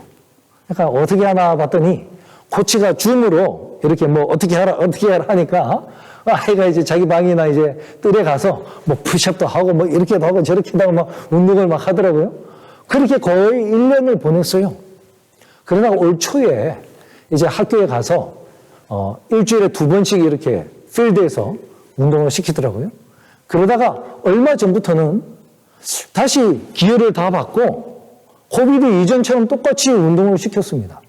그러니까 어떻게 하나 봤더니 코치가 줌으로 이렇게 어떻게 하라 하니까 아이가 이제 자기 방이나 이제 뜰에 가서 푸시업도 하고 이렇게도 하고 저렇게도 하고 운동을 막 하더라고요. 그렇게 거의 1년을 보냈어요. 그러다가 올 초에 이제 학교에 가서 일주일에 2번씩 이렇게 필드에서 운동을 시키더라고요. 그러다가 얼마 전부터는 다시 기회를 다 받고 코비드 이전처럼 똑같이 운동을 시켰습니다.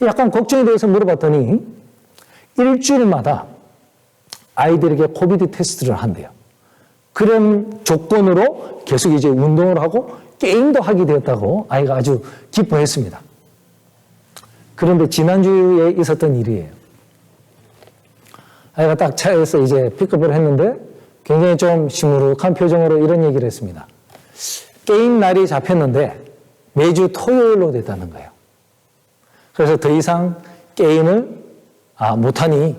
약간 걱정이 돼서 물어봤더니 일주일마다 아이들에게 코비드 테스트를 한대요. 그런 조건으로 계속 이제 운동을 하고 게임도 하게 되었다고 아이가 아주 기뻐했습니다. 그런데 지난주에 있었던 일이에요. 아이가 딱 차에서 이제 픽업을 했는데 굉장히 좀 시무룩한 표정으로 이런 얘기를 했습니다. 게임 날이 잡혔는데 매주 토요일로 됐다는 거예요. 그래서 더 이상 게임을 못하니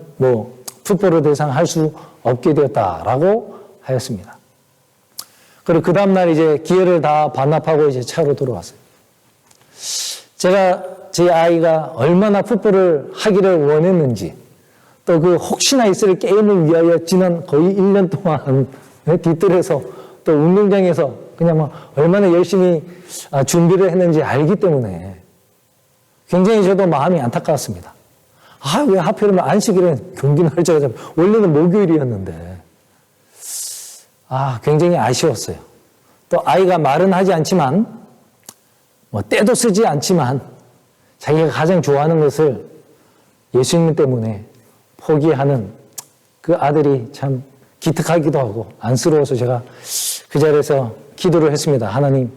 풋볼을 더 이상 할 수 없게 되었다라고 하였습니다. 그리고 그 다음날 이제 기회를 다 반납하고 이제 차로 들어왔어요. 제가 제 아이가 얼마나 풋볼을 하기를 원했는지 또 그 혹시나 있을 게임을 위하여 지난 거의 1년 동안 뒤뜰에서 또 운동장에서 그냥 얼마나 열심히 준비를 했는지 알기 때문에 굉장히 저도 마음이 안타까웠습니다. 왜 하필이면 안식일에 경기 날짜가 원래는 목요일이었는데 굉장히 아쉬웠어요. 또 아이가 말은 하지 않지만 때도 쓰지 않지만 자기가 가장 좋아하는 것을 예수님 때문에 포기하는 그 아들이 참 기특하기도 하고 안쓰러워서 제가 그 자리에서 기도를 했습니다. 하나님,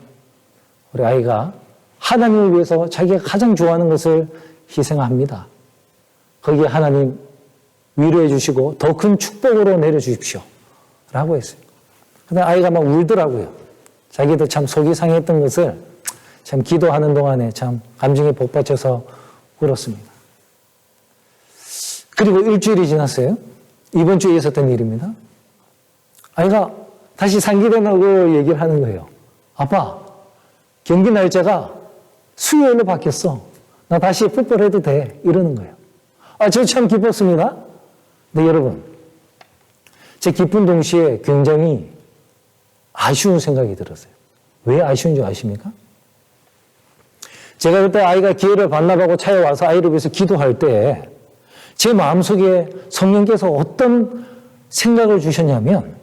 우리 아이가 하나님을 위해서 자기가 가장 좋아하는 것을 희생합니다. 거기에 하나님 위로해 주시고 더 큰 축복으로 내려주십시오. 라고 했어요. 근데 아이가 막 울더라고요. 자기도 참 속이 상했던 것을 참 기도하는 동안에 참 감정에 복받쳐서 울었습니다. 그리고 일주일이 지났어요. 이번 주에 있었던 일입니다. 아이가 다시 상기되고 얘기를 하는 거예요. 아빠, 경기 날짜가 수요일로 바뀌었어. 나 다시 풋볼 해도 돼. 이러는 거예요. 저 참 기뻤습니다. 네, 여러분. 제 기쁜 동시에 굉장히 아쉬운 생각이 들었어요. 왜 아쉬운 줄 아십니까? 제가 그때 아이가 기회를 반납하고 차에 와서 아이를 위해서 기도할 때 제 마음속에 성령께서 어떤 생각을 주셨냐면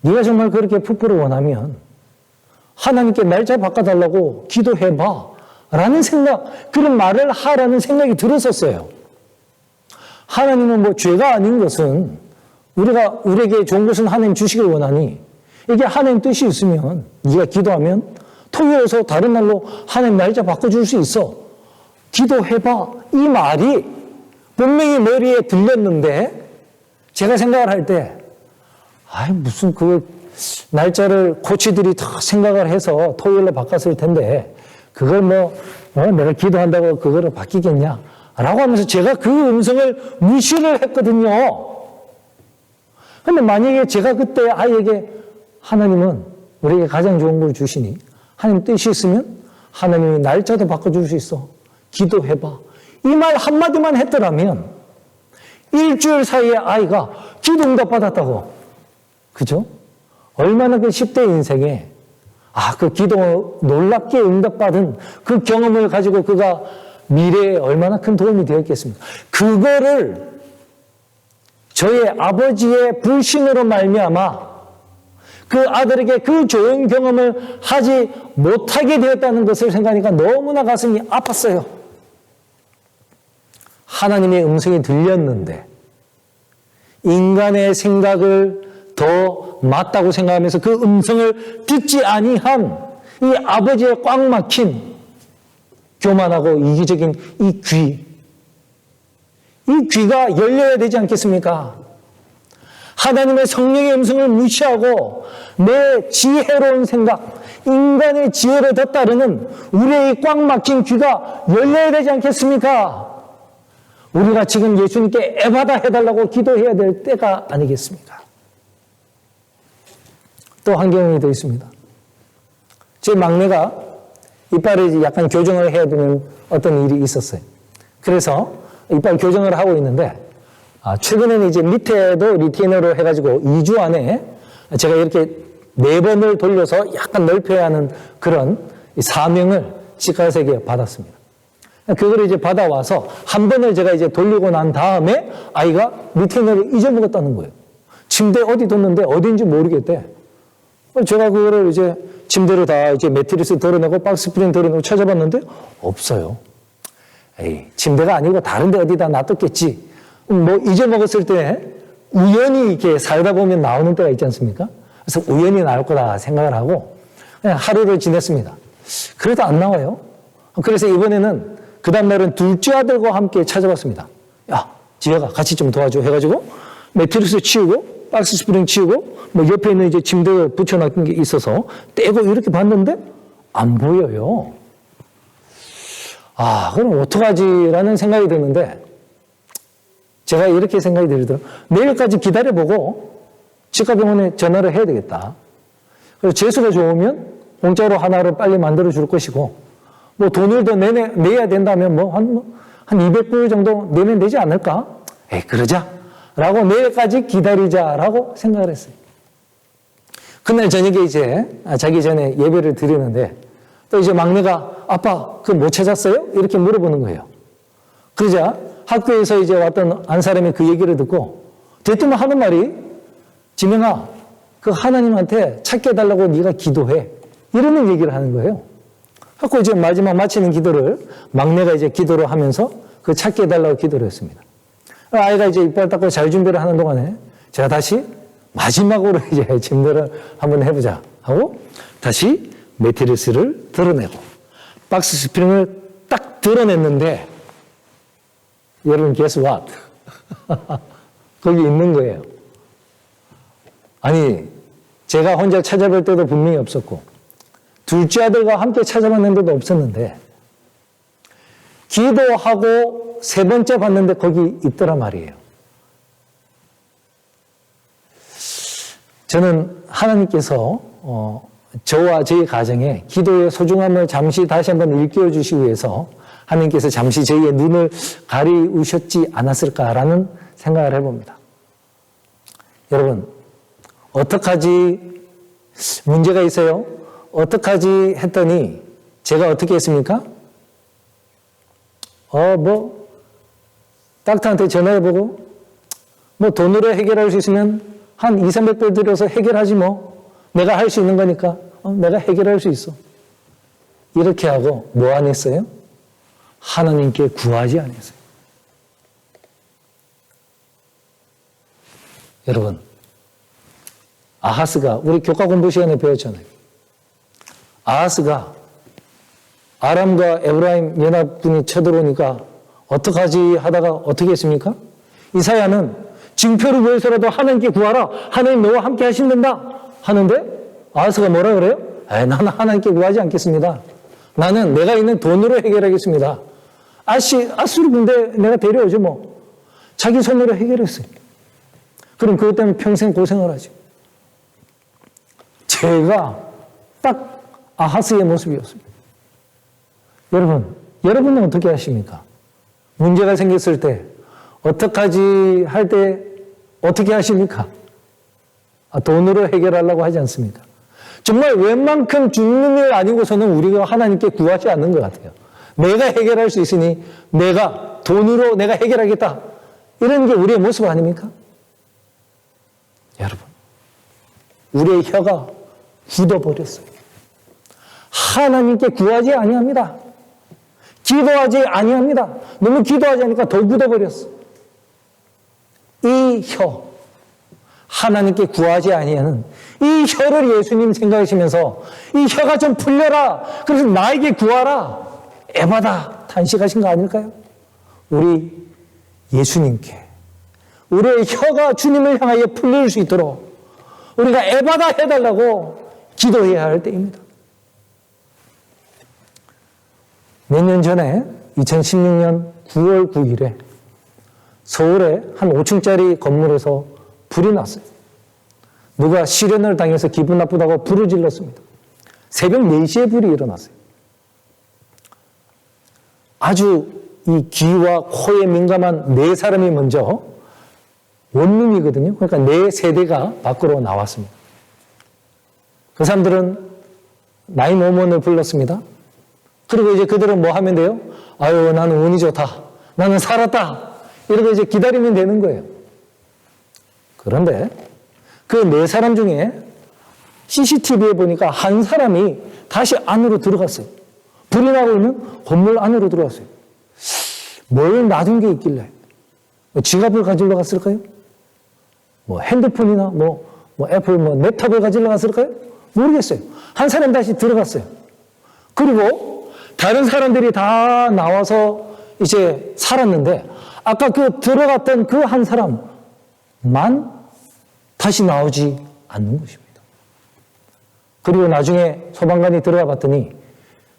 네가 정말 그렇게 풋볼을 원하면 하나님께 날짜 바꿔달라고 기도해봐 라는 생각, 그런 말을 하라는 생각이 들었었어요. 하나님은 죄가 아닌 것은 우리에게 좋은 것은 하나님 주시길 원하니 이게 하나님 뜻이 있으면 네가 기도하면 토요일에서 다른 날로 하나님 날짜 바꿔줄 수 있어. 기도해봐. 이 말이 분명히 머리에 들렸는데 제가 생각을 할 때 무슨 그 날짜를 코치들이 다 생각을 해서 토요일로 바꿨을 텐데 그걸 내가 기도한다고 그거를 바뀌겠냐 라고 하면서 제가 그 음성을 무시를 했거든요. 근데 만약에 제가 그때 아이에게 하나님은 우리에게 가장 좋은 걸 주시니 하나님 뜻이 있으면 하나님이 날짜도 바꿔줄 수 있어. 기도해봐. 이 말 한마디만 했더라면 일주일 사이에 아이가 기도 응답 받았다고. 그죠? 얼마나 그 10대 인생에 그 기도 놀랍게 응답받은 그 경험을 가지고 그가 미래에 얼마나 큰 도움이 되었겠습니까? 그거를 저의 아버지의 불신으로 말미암아 그 아들에게 그 좋은 경험을 하지 못하게 되었다는 것을 생각하니까 너무나 가슴이 아팠어요. 하나님의 음성이 들렸는데 인간의 생각을 더 맞다고 생각하면서 그 음성을 듣지 아니한 이 아버지의 꽉 막힌 교만하고 이기적인 이 귀가 열려야 되지 않겠습니까? 하나님의 성령의 음성을 무시하고 내 지혜로운 생각, 인간의 지혜를 더 따르는 우리의 꽉 막힌 귀가 열려야 되지 않겠습니까? 우리가 지금 예수님께 에바다 해달라고 기도해야 될 때가 아니겠습니까? 또 한 경험이 더 있습니다. 제 막내가 이빨을 약간 교정을 해야 되는 어떤 일이 있었어요. 그래서 이빨 교정을 하고 있는데 최근에는 이제 밑에도 리테이너로 해가지고 2주 안에 제가 이렇게 4번을 돌려서 약간 넓혀야 하는 그런 사명을 치과의사에게 받았습니다. 그걸 이제 받아와서 한 번을 제가 이제 돌리고 난 다음에 아이가 리테이너를 잊어먹었다는 거예요. 침대 어디 뒀는데 어딘지 모르겠대. 제가 그거를 이제 침대로 다 이제 매트리스 덜어내고 박스프링 덜어내고 찾아봤는데 없어요. 침대가 아니고 다른 데 어디다 놔뒀겠지. 잊어먹었을 때 우연히 이렇게 살다 보면 나오는 때가 있지 않습니까? 그래서 우연히 나올 거다 생각을 하고 그냥 하루를 지냈습니다. 그래도 안 나와요. 그래서 이번에는 그 다음날은 둘째 아들과 함께 찾아봤습니다. 야, 지혜가 같이 좀 도와줘 해가지고 매트리스 치우고 박스 스프링 치우고 옆에 있는 이제 침대에 붙여놨던 게 있어서 떼고 이렇게 봤는데 안 보여요. 그럼 어떡하지라는 생각이 드는데 제가 이렇게 생각이 들더라고요. 내일까지 기다려보고 치과병원에 전화를 해야 되겠다. 그래서 재수가 좋으면 공짜로 하나를 빨리 만들어 줄 것이고 돈을 더 내야 된다면 한 200불 정도 내면 되지 않을까? 그러자. 라고 내일까지 기다리자라고 생각을 했어요. 그날 저녁에 이제 자기 전에 예배를 드리는데 또 이제 막내가 아빠 그거 못 찾았어요? 이렇게 물어보는 거예요. 그러자 학교에서 이제 왔던 한 사람이 그 얘기를 듣고 대뜸 하는 말이 지명아 그 하나님한테 찾게 해달라고 네가 기도해. 이러는 얘기를 하는 거예요. 그래서 이제 마지막 마치는 기도를 막내가 이제 기도를 하면서 그 찾게 해달라고 기도를 했습니다. 아이가 이제 이빨 닦고 잘 준비를 하는 동안에 제가 다시 마지막으로 이제 침대를 한번 해보자 하고 다시 매트리스를 드러내고 박스 스프링을 딱 드러냈는데 여러분 guess what? 거기 있는 거예요. 아니 제가 혼자 찾아볼 때도 분명히 없었고 둘째 아들과 함께 찾아봤는데도 없었는데 기도하고 3번째 봤는데 거기 있더라 말이에요. 저는 하나님께서 저와 저희 가정에 기도의 소중함을 잠시 다시 한번 일깨워 주시기 위해서 하나님께서 잠시 저희의 눈을 가리우셨지 않았을까라는 생각을 해봅니다. 여러분 어떡하지? 문제가 있어요? 어떡하지? 했더니 제가 어떻게 했습니까? 닥터한테 전화해보고 돈으로 해결할 수 있으면 한 200~300불 들여서 해결하지 내가 할 수 있는 거니까 내가 해결할 수 있어. 이렇게 하고 뭐 안 했어요? 하나님께 구하지 않았어요. 여러분, 아하스가 우리 교과 공부 시간에 배웠잖아요. 아하스가 아람과 에브라임 연합군이 쳐들어오니까 어떡하지 하다가 어떻게 했습니까? 이사야는 징표를 위해서라도 하나님께 구하라. 하나님 너와 함께 하신단다 하는데 아하스가 뭐라 그래요? 나는 하나님께 구하지 않겠습니다. 나는 내가 있는 돈으로 해결하겠습니다. 아수르 군대 내가 데려오죠 뭐. 자기 손으로 해결했어요. 그럼 그것 때문에 평생 고생을 하죠. 제가 딱 아하스의 모습이었습니다. 여러분은 어떻게 하십니까? 문제가 생겼을 때 어떡하지 할 때 어떻게 하십니까? 돈으로 해결하려고 하지 않습니까? 정말 웬만큼 죽는 일 아니고서는 우리가 하나님께 구하지 않는 것 같아요. 내가 해결할 수 있으니 내가 돈으로 내가 해결하겠다. 이런 게 우리의 모습 아닙니까? 여러분, 우리의 혀가 굳어버렸어요. 하나님께 구하지 아니합니다. 기도하지 아니합니다. 너무 기도하지 않으니까 더 굳어버렸어. 이 혀, 하나님께 구하지 아니하는 이 혀를 예수님 생각하시면서 이 혀가 좀 풀려라. 그래서 나에게 구하라. 에바다 탄식하신 거 아닐까요? 우리 예수님께 우리의 혀가 주님을 향하여 풀릴 수 있도록 우리가 에바다 해달라고 기도해야 할 때입니다. 몇 년 전에 2016년 9월 9일에 서울의 한 5층짜리 건물에서 불이 났어요. 누가 실연을 당해서 기분 나쁘다고 불을 질렀습니다. 새벽 4시에 불이 일어났어요. 아주 이 귀와 코에 민감한 4사람이 먼저 원룸이거든요. 그러니까 4세대가 밖으로 나왔습니다. 그 사람들은 911을 불렀습니다. 그리고 이제 그들은 뭐 하면 돼요? 아유, 나는 운이 좋다. 나는 살았다. 이러고 이제 기다리면 되는 거예요. 그런데 그 4사람 중에 CCTV에 보니까 한 사람이 다시 안으로 들어갔어요. 불이 나고 있는 건물 안으로 들어갔어요. 뭘 놔둔 게 있길래? 지갑을 가지러 갔을까요? 뭐 핸드폰이나 뭐 애플 랩탑을 가지러 갔을까요? 모르겠어요. 한 사람 다시 들어갔어요. 그리고 다른 사람들이 다 나와서 이제 살았는데 아까 그 들어갔던 그 한 사람만 다시 나오지 않는 것입니다. 그리고 나중에 소방관이 들어가 봤더니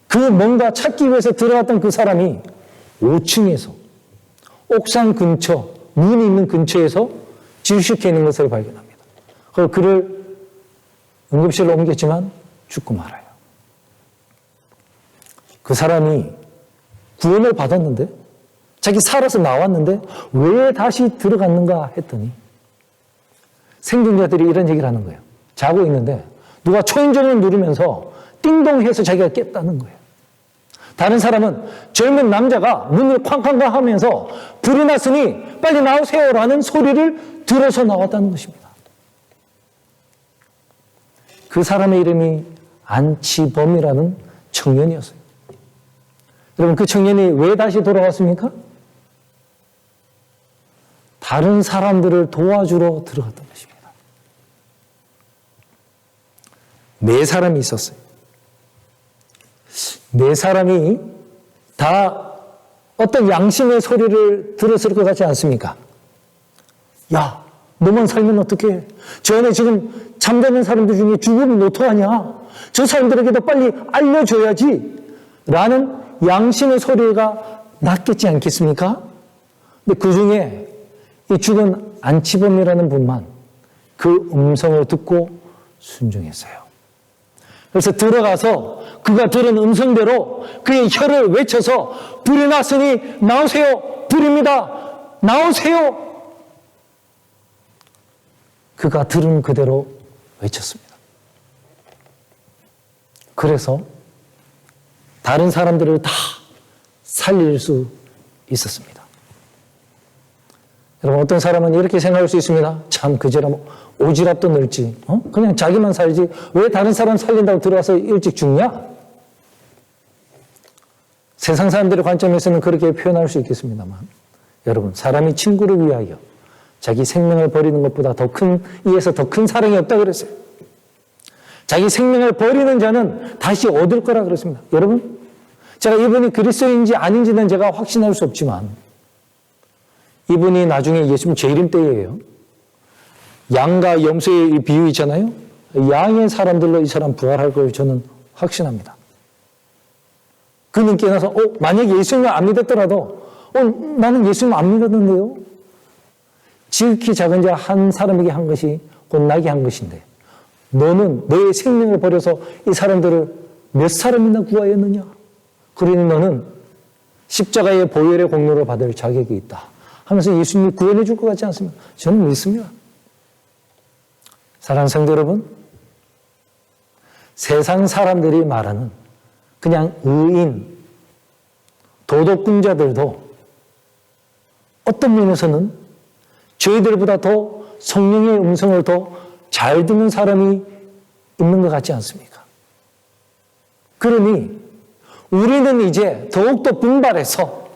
그 뭔가 찾기 위해서 들어갔던 그 사람이 5층에서 옥상 근처, 문이 있는 근처에서 질식해 있는 것을 발견합니다. 그리고 그를 응급실로 옮겼지만 죽고 말아요. 그 사람이 구원을 받았는데 자기 살아서 나왔는데 왜 다시 들어갔는가 했더니 생존자들이 이런 얘기를 하는 거예요. 자고 있는데 누가 초인종을 누르면서 띵동해서 자기가 깼다는 거예요. 다른 사람은 젊은 남자가 문을 쾅쾅쾅 하면서 불이 났으니 빨리 나오세요라는 소리를 들어서 나왔다는 것입니다. 그 사람의 이름이 안치범이라는 청년이었어요. 여러분, 그 청년이 왜 다시 돌아왔습니까? 다른 사람들을 도와주러 들어갔던 것입니다. 4사람이 있었어요. 4사람이 다 어떤 양심의 소리를 들었을 것 같지 않습니까? 야, 너만 살면 어떡해? 저 안에 지금 잠자는 사람들 중에 죽으면 어떡하냐? 저 사람들에게도 빨리 알려줘야지. 라는 양심의 소리가 났겠지 않겠습니까? 근데 그 중에 이 죽은 안치범이라는 분만 그 음성을 듣고 순종했어요. 그래서 들어가서 그가 들은 음성대로 그의 혀를 외쳐서 불이 났으니 나오세요. 불입니다. 나오세요. 그가 들은 그대로 외쳤습니다. 그래서 다른 사람들을 다 살릴 수 있었습니다. 여러분, 어떤 사람은 이렇게 생각할 수 있습니다. 참 그저람 오지랖도 넓지. 그냥 자기만 살지 왜 다른 사람 살린다고 들어와서 일찍 죽냐? 세상 사람들의 관점에서는 그렇게 표현할 수 있겠습니다만 여러분, 사람이 친구를 위하여 자기 생명을 버리는 것보다 이에서 더 큰 사랑이 없다 그랬어요. 자기 생명을 버리는 자는 다시 얻을 거라 그랬습니다. 여러분, 제가 이분이 그리스도인지 아닌지는 제가 확신할 수 없지만 이분이 나중에 예수님 재림 때예요. 양과 염소의 이 비유 있잖아요. 양의 사람들로 이 사람 부활할 걸 저는 확신합니다. 그는 깨어나서 만약에 예수님을 안 믿었더라도 나는 예수님 안 믿었는데요. 지극히 작은 자 한 사람에게 한 것이 곧 나게 한 것인데 너는 너의 생명을 버려서 이 사람들을 몇 사람이나 구하였느냐? 그러니 너는 십자가의 보혈의 공로를 받을 자격이 있다 하면서 예수님이 구원해 줄 것 같지 않습니까? 저는 믿습니다. 사랑하는 성도 여러분, 세상 사람들이 말하는 그냥 의인, 도덕군자들도 어떤 면에서는 저희들보다 더 성령의 음성을 더 잘 듣는 사람이 있는 것 같지 않습니까? 그러니 우리는 이제 더욱더 분발해서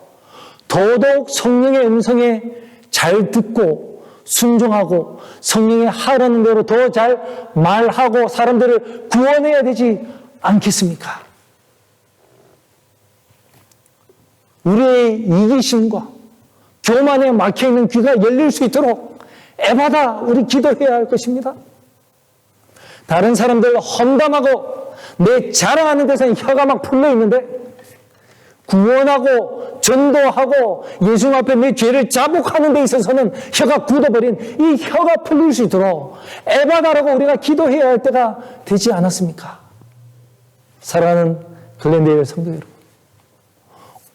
더더욱 성령의 음성에 잘 듣고 순종하고 성령의 하라는 대로 더 잘 말하고 사람들을 구원해야 되지 않겠습니까? 우리의 이기심과 교만에 막혀있는 귀가 열릴 수 있도록 애마다 우리 기도해야 할 것입니다. 다른 사람들 험담하고 내 자랑하는 데서는 혀가 막 풀려 있는데 구원하고 전도하고 예수님 앞에 내 죄를 자복하는 데 있어서는 혀가 굳어버린 이 혀가 풀릴 수 있도록 애마다라고 우리가 기도해야 할 때가 되지 않았습니까? 사랑하는 글랜데일 성도 여러분,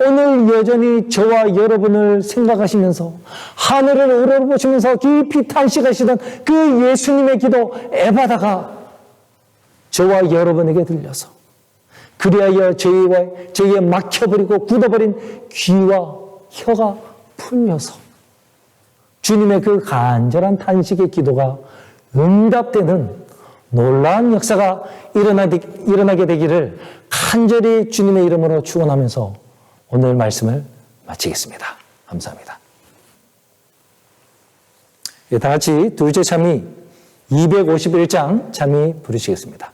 오늘 여전히 저와 여러분을 생각하시면서 하늘을 우러러보시면서 깊이 탄식하시던 그 예수님의 기도 애바다가 저와 여러분에게 들려서 그리하여 저희의 막혀버리고 굳어버린 귀와 혀가 풀려서 주님의 그 간절한 탄식의 기도가 응답되는 놀라운 역사가 일어나게 되기를 간절히 주님의 이름으로 축원하면서 오늘 말씀을 마치겠습니다. 감사합니다. 다 같이 둘째 참미 251장 참미 부르시겠습니다.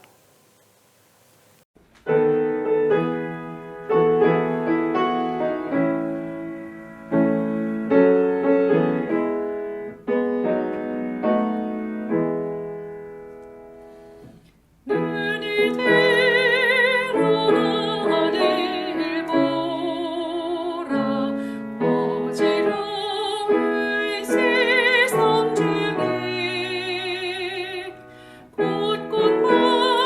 곳곳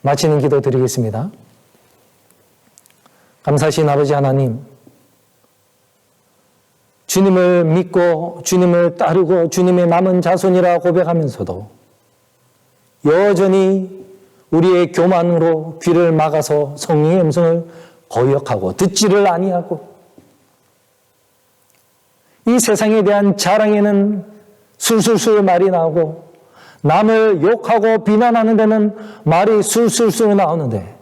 마치는 기도 드리겠습니다. 감사하신 아버지 하나님, 주님을 믿고 주님을 따르고 주님의 남은 자손이라 고백하면서도 여전히 우리의 교만으로 귀를 막아서 성령의 음성을 거역하고 듣지를 아니하고 이 세상에 대한 자랑에는 술술술 말이 나오고 남을 욕하고 비난하는 데는 말이 술술술 나오는데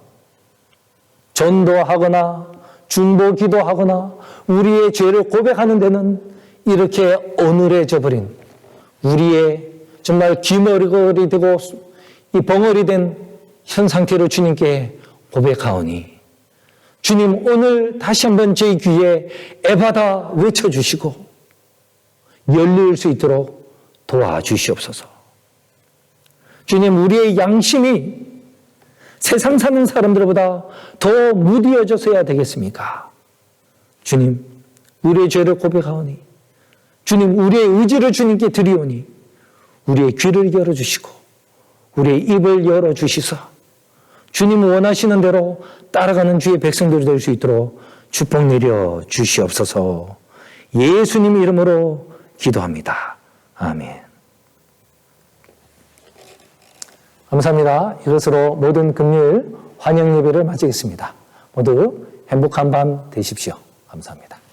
전도하거나 중보기도 하거나 우리의 죄를 고백하는 데는 이렇게 어눌해져 버린 우리의 정말 귀머거리 되고 이 벙어리 된 현 상태로 주님께 고백하오니 주님 오늘 다시 한번 제 귀에 에바다 외쳐주시고 열릴 수 있도록 도와주시옵소서. 주님 우리의 양심이 세상 사는 사람들보다 더 무디어져서야 되겠습니까? 주님 우리의 죄를 고백하오니 주님 우리의 의지를 주님께 드리오니 우리의 귀를 열어주시고 우리의 입을 열어주시사 주님 원하시는 대로 따라가는 주의 백성들이 될 수 있도록 축복 내려 주시옵소서. 예수님 이름으로 기도합니다. 아멘. 감사합니다. 이것으로 모든 금요일 환영 예배를 마치겠습니다. 모두 행복한 밤 되십시오. 감사합니다.